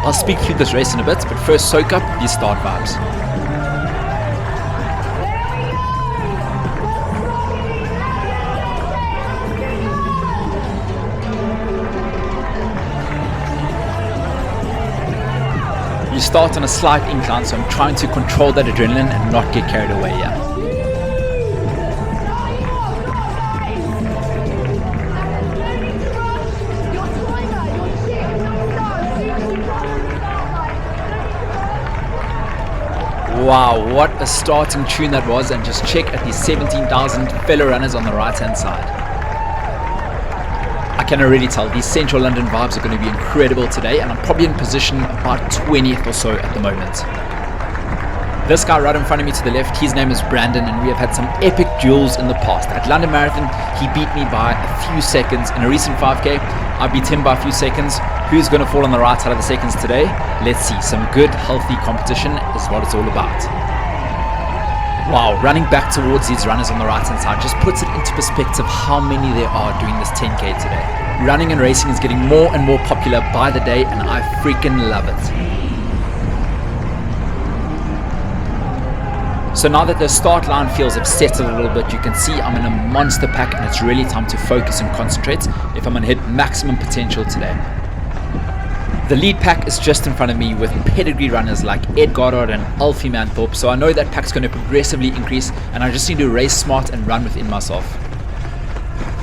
I'll speak through this race in a bit, but first soak up these start vibes. You start on a slight incline, so I'm trying to control that adrenaline and not get carried away here. Wow, what a starting tune that was, and just check at these 17,000 fellow runners on the right hand side. I can already tell these central London vibes are going to be incredible today, and I'm probably in position about 20th or so at the moment. This guy right in front of me to the left, his name is Brandon, and we have had some epic duels in the past. At London Marathon, he beat me by a few seconds. In a recent 5k, I beat him by a few seconds. Who's going to fall on the right side of the seconds today? Let's see. Some good, healthy competition is what it's all about. Wow, running back towards these runners on the right hand side just puts it into perspective how many there are doing this 10k today. Running and racing is getting more and more popular by the day, and I freaking love it. So now that the start line feels have settled a little bit, you can see I'm in a monster pack, and it's really time to focus and concentrate if I'm going to hit maximum potential today. The lead pack is just in front of me with pedigree runners like Ed Goddard and Alfie Manthorpe, so I know that pack's going to progressively increase, and I just need to race smart and run within myself.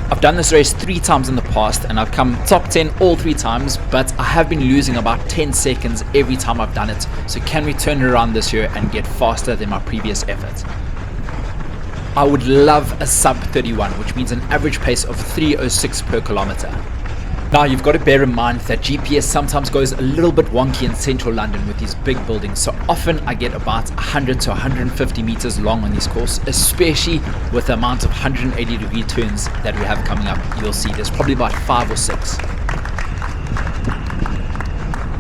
I've done this race 3 times in the past, and I've come top 10 all 3 times, but I have been losing about 10 seconds every time I've done it, so can we turn it around this year and get faster than my previous effort? I would love a sub 31, which means an average pace of 3:06 per kilometer. Now you've got to bear in mind that GPS sometimes goes a little bit wonky in central London with these big buildings, so often I get about 100 to 150 meters long on these courses, especially with the amount of 180 degree turns that we have coming up. You'll see there's probably about 5 or 6.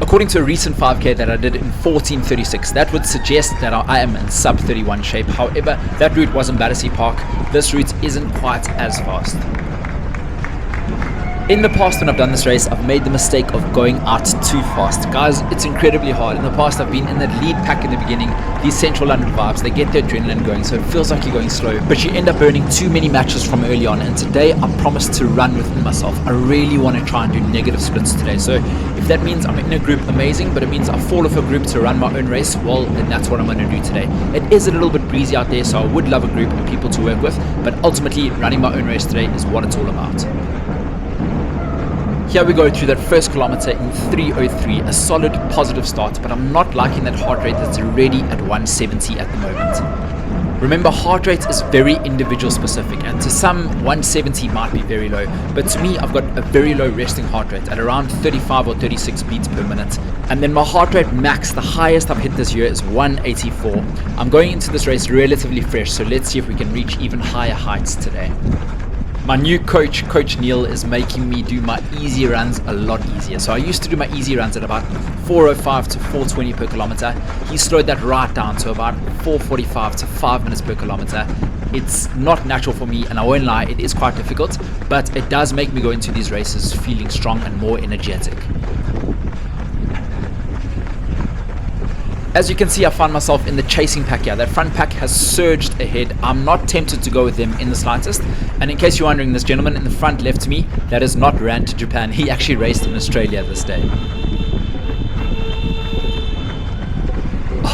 According to a recent 5k that I did in 14:36, that would suggest that I am in sub 31 shape. However, that route was in Battersea Park. This route isn't quite as fast. In the past, when I've done this race, I've made the mistake of going out too fast. Guys, it's incredibly hard. In the past, I've been in that lead pack in the beginning. These central London vibes, they get the adrenaline going, so it feels like you're going slow, but you end up burning too many matches from early on. And today, I promised to run within myself. I really want to try and do negative splits today. So if that means I'm in a group, amazing, but it means I fall off a group to run my own race, well, then that's what I'm going to do today. It is a little bit breezy out there, so I would love a group and people to work with, but ultimately, running my own race today is what it's all about. Here we go through that first kilometer in 3:03, a solid positive start, but I'm not liking that heart rate that's already at 170 at the moment. Remember, heart rate is very individual specific, and to some 170 might be very low, but to me I've got a very low resting heart rate at around 35 or 36 beats per minute, and then my heart rate max, the highest I've hit this year, is 184. I'm going into this race relatively fresh, so let's see if we can reach even higher heights today. My new coach, Coach Neil, is making me do my easy runs a lot easier. So I used to do my easy runs at about 4:05 to 4:20 per kilometer. He slowed that right down to about 4:45 to 5 minutes per kilometer. It's not natural for me, and I won't lie, it is quite difficult, but it does make me go into these races feeling strong and more energetic. As you can see, I find myself in the chasing pack here. That front pack has surged ahead. I'm not tempted to go with them in the slightest. And in case you're wondering, this gentleman in the front left to me, that is not ran to Japan. He actually raced in Australia this day.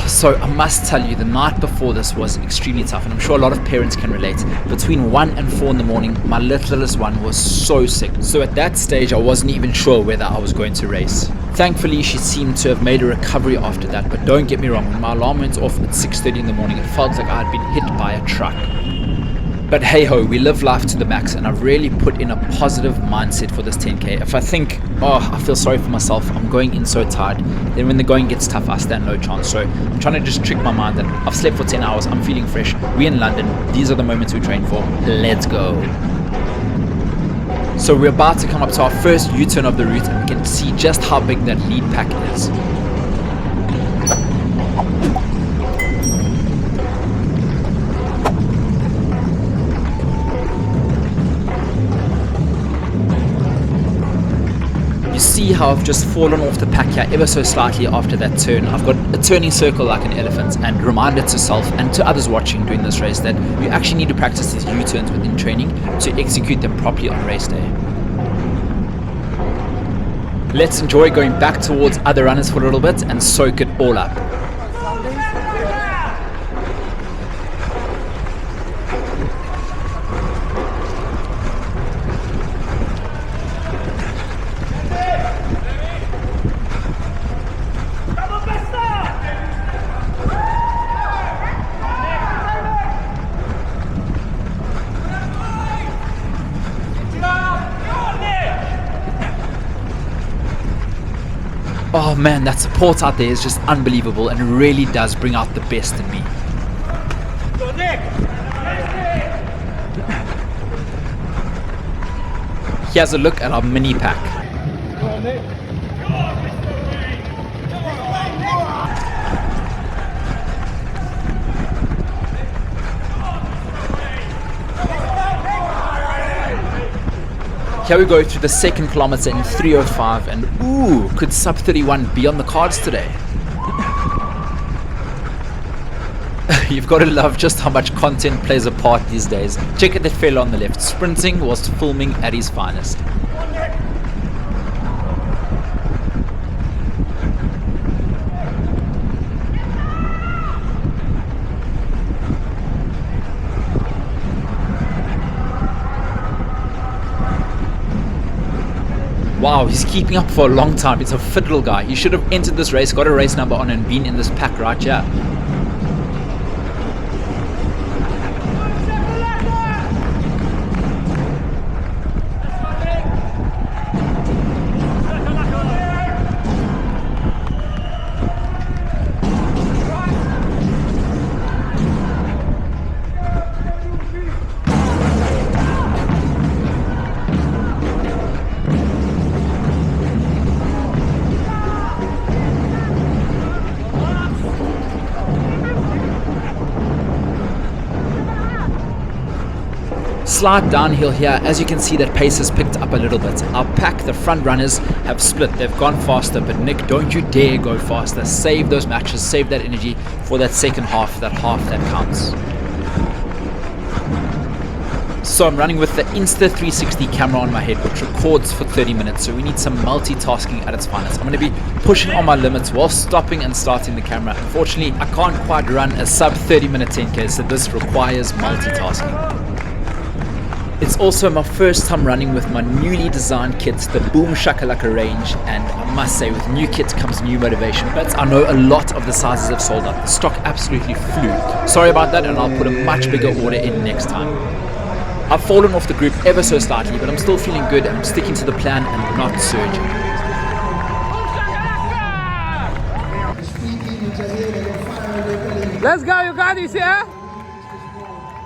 So I must tell you, the night before this was extremely tough, and I'm sure a lot of parents can relate. Between 1 and 4 in the morning, my littlest one was so sick. So at that stage, I wasn't even sure whether I was going to race. Thankfully, she seemed to have made a recovery after that, but don't get me wrong, when my alarm went off at 6:30 in the morning, it felt like I had been hit by a truck. But hey ho, we live life to the max, and I've really put in a positive mindset for this 10k. If I think, I feel sorry for myself, I'm going in so tired, then when the going gets tough, I stand no chance. So I'm trying to just trick my mind that I've slept for 10 hours, I'm feeling fresh, we're in London, these are the moments we train for, let's go. So we're about to come up to our first U-turn of the route, and we can see just how big that lead pack is. You You see how I've just fallen off the pack here ever so slightly after that turn. I've got a turning circle like an elephant, and reminded to self and to others watching doing this race that you actually need to practice these U-turns within training to execute them properly on race day. Let's enjoy going back towards other runners for a little bit and soak it all up. Oh man, that support out there is just unbelievable and really does bring out the best in me. Here's a look at our mini pack. Here we go through the second kilometer in 3:05, and ooh, could sub 31 be on the cards today? You've got to love just how much content plays a part these days. Check out that fella on the left, sprinting whilst filming at his finest. Wow, he's keeping up for a long time. It's a fit little guy. He should have entered this race, got a race number on, and been in this pack right here. Slight downhill here. As you can see, that pace has picked up a little bit. Our pack, the front runners, have split. They've gone faster, but Nick, don't you dare go faster. Save those matches, save that energy for that second half that counts. So I'm running with the Insta360 camera on my head, which records for 30 minutes, so we need some multitasking at its finest. I'm going to be pushing on my limits while stopping and starting the camera. Unfortunately, I can't quite run a sub 30-minute 10K, so this requires multitasking. It's also my first time running with my newly designed kits, the Boom Shakalaka range, and I must say with new kits comes new motivation, but I know a lot of the sizes have sold out. The stock absolutely flew. Sorry about that, and I'll put a much bigger order in next time. I've fallen off the group ever so slightly, but I'm still feeling good and I'm sticking to the plan and not surging. Let's go, you got this, yeah?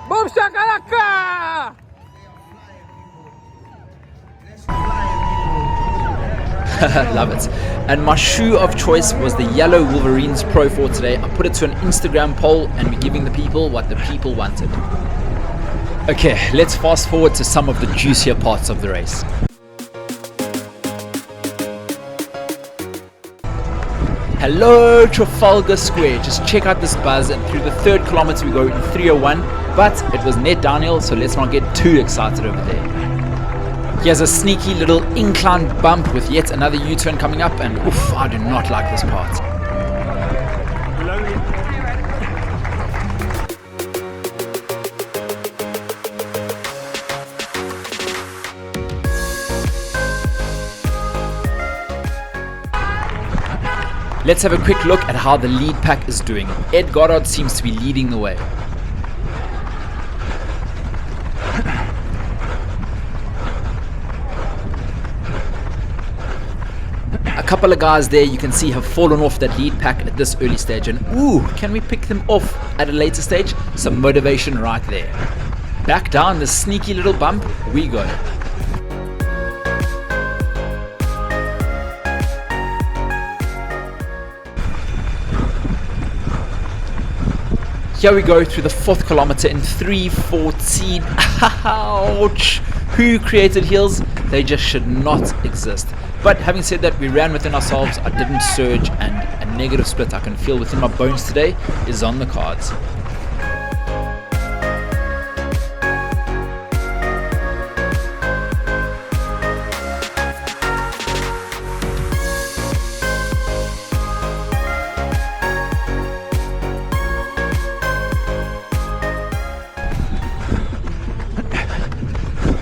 Boom shakalaka! Love it. And my shoe of choice was the yellow Wolverines Pro 4 today. I put it to an Instagram poll and we're giving the people what the people wanted. Okay, let's fast forward to some of the juicier parts of the race. Hello Trafalgar Square, just check out this buzz, and through the third kilometer we go in 3:01, but it was net downhill, so let's not get too excited over there. Here's a sneaky little incline bump with yet another U-turn coming up, and oof, I do not like this part. Let's have a quick look at how the lead pack is doing. Ed Goddard seems to be leading the way. A couple of guys there you can see have fallen off that lead pack at this early stage, and ooh, can we pick them off at a later stage? Some motivation right there. Back down this sneaky little bump we go. Here we go through the fourth kilometer in 3:14. Ouch! Who created heels? They just should not exist. But having said that, we ran within ourselves. I didn't surge, and a negative split I can feel within my bones today is on the cards.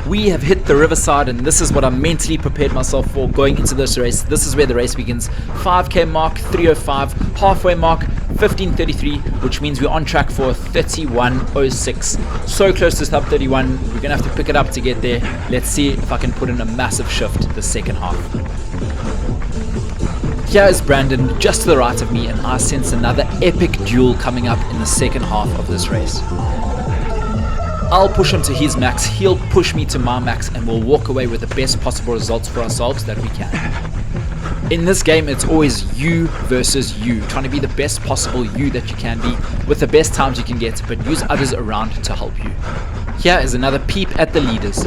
We have hit the riverside, and this is what I mentally prepared myself for going into this race. This is where the race begins. 5k mark 3:05, halfway mark 15:33, which means we're on track for 31:06. So close to sub 31. We're gonna have to pick it up to get there. Let's see if I can put in a massive shift the second half. Here is Brandon just to the right of me, and I sense another epic duel coming up in the second half of this race. I'll push him to his max, he'll push me to my max, and we'll walk away with the best possible results for ourselves that we can. In this game, it's always you versus you, trying to be the best possible you that you can be, with the best times you can get, but use others around to help you. Here is another peep at the leaders.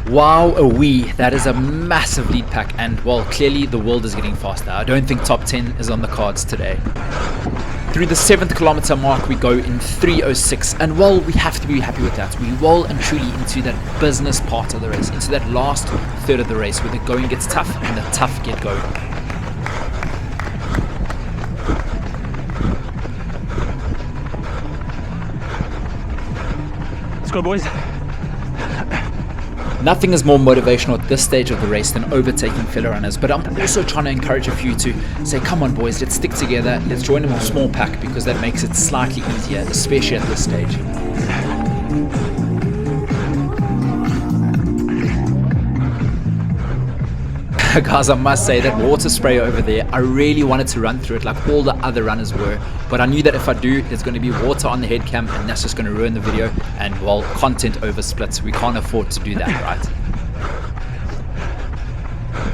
Wow-a-wee, that is a massive lead pack, and well, clearly the world is getting faster. I don't think top 10 is on the cards today. Through the 7th kilometer mark, we go in 3:06, and well, we have to be happy with that. We roll and truly into that business part of the race, into that last third of the race where the going gets tough and the tough get going. Let's go, boys. Nothing is more motivational at this stage of the race than overtaking fellow runners, but I'm also trying to encourage a few to say, come on boys, let's stick together, let's join a small pack, because that makes it slightly easier, especially at this stage. Guys, I must say that water spray over there, I really wanted to run through it like all the other runners were, but I knew that if I do, there's going to be water on the head cam, and that's just going to ruin the video, and well, content over splits. We can't afford to do that, right?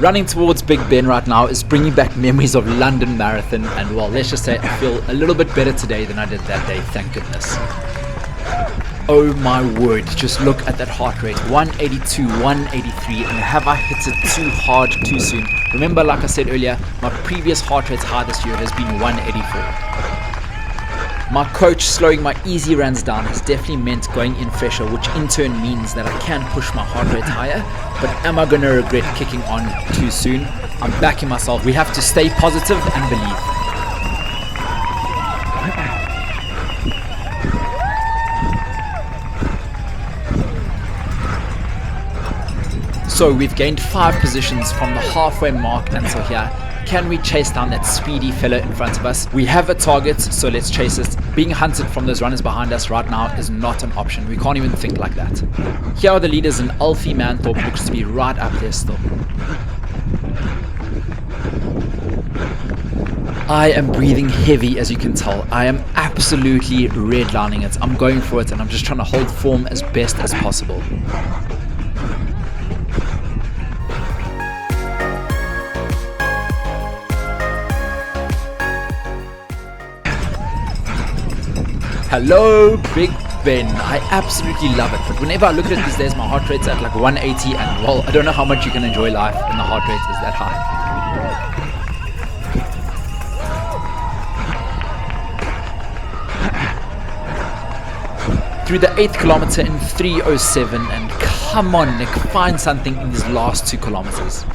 Running towards Big Ben right now is bringing back memories of London Marathon, and well, let's just say I feel a little bit better today than I did that day, thank goodness. Oh my word, just look at that heart rate, 182, 183, and have I hit it too hard too soon? Remember, like I said earlier, my previous heart rate high this year has been 184. My coach slowing my easy runs down has definitely meant going in fresher, which in turn means that I can push my heart rate higher, but am I going to regret kicking on too soon? I'm backing myself. We have to stay positive and believe. So we've gained 5 positions from the halfway mark until here. Can we chase down that speedy fella in front of us? We have a target, so let's chase it. Being hunted from those runners behind us right now is not an option. We can't even think like that. Here are the leaders, and Alfie Manthorpe looks to be right up there still. I am breathing heavy, as you can tell. I am absolutely redlining it. I'm going for it, and I'm just trying to hold form as best as possible. Hello, Big Ben. I absolutely love it, but whenever I look at it these days, my heart rate's at like 180, and well, I don't know how much you can enjoy life when the heart rate is that high. Through the 8th kilometer in 3:07, and come on Nick, find something in these last 2 kilometers.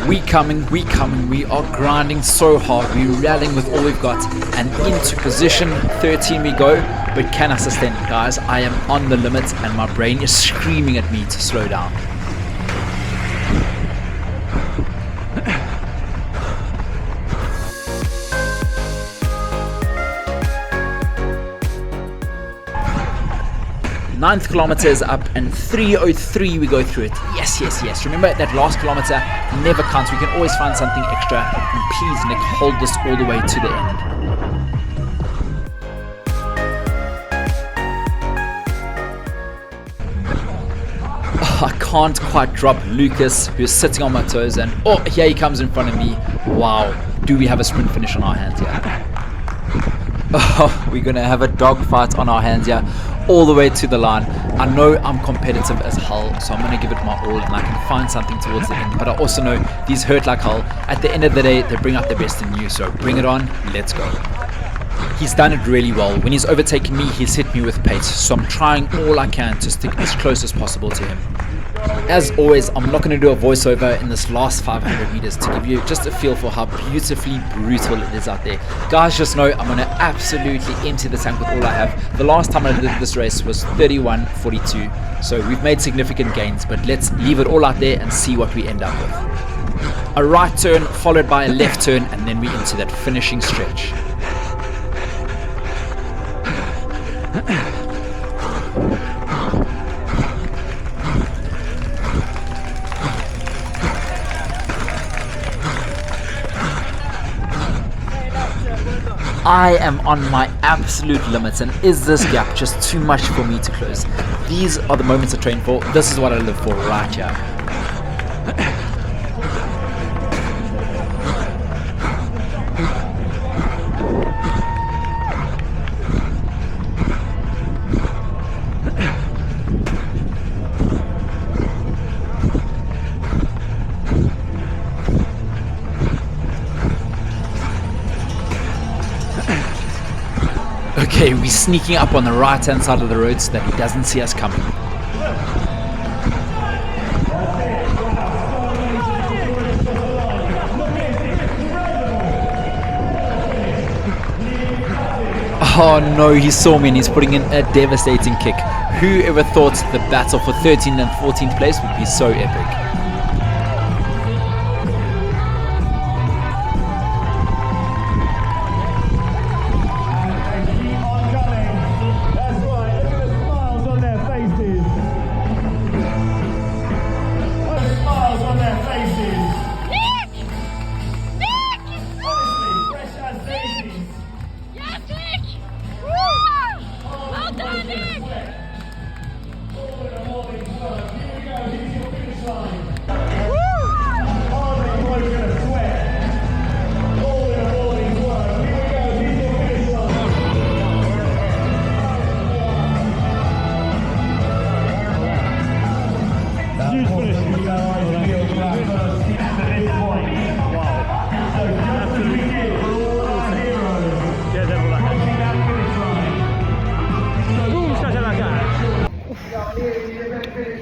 We coming, we are grinding so hard, we're rallying with all we've got, and into position 13 we go, but can I sustain it, guys? I am on the limit, and my brain is screaming at me to slow down. Ninth kilometer is up, and 3:03 we go through it. Yes. Remember, that last kilometer never counts. We can always find something extra. And please, Nick, hold this all the way to the end. Oh, I can't quite drop Lucas, who's sitting on my toes, and oh, here he comes in front of me. Wow, do we have a sprint finish on our hands here? Oh, we're gonna have a dogfight on our hands here, all the way to the line. I know I'm competitive as hell, so I'm gonna give it my all, and I can find something towards the end. But I also know these hurt like hell. At the end of the day, they bring out the best in you. So bring it on, let's go. He's done it really well. When he's overtaken me, he's hit me with pace. So I'm trying all I can to stick as close as possible to him. As always, I'm not going to do a voiceover in this last 500 meters to give you just a feel for how beautifully brutal it is out there. Guys, just know I'm going to absolutely empty the tank with all I have. The last time I did this race was 31:42, so we've made significant gains, but let's leave it all out there and see what we end up with. A right turn followed by a left turn, and then we into that finishing stretch. I am on my absolute limits, and is this gap just too much for me to close? These are the moments I train for. This is what I live for right here. Okay, we're sneaking up on the right hand side of the road so that he doesn't see us coming. Oh no, he saw me and he's putting in a devastating kick. Who ever thought the battle for 13th and 14th place would be so epic?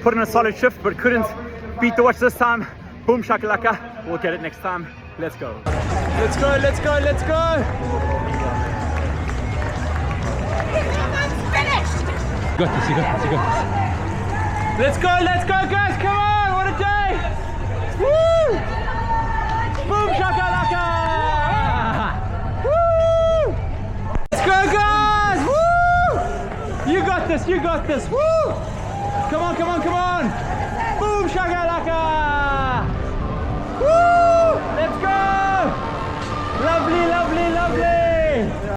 Put in a solid shift, but couldn't beat the watch this time. Boom shakalaka. We'll get it next time. Let's go. Let's go, let's go, let's go. You got this, you got this, you got this. Let's go, guys. Come on, what a day. Woo! Boom shakalaka. Woo! Let's go, guys. Woo! You got this, you got this. Woo! Come on, come on, come on! Boom shakalaka! Woo! Let's go!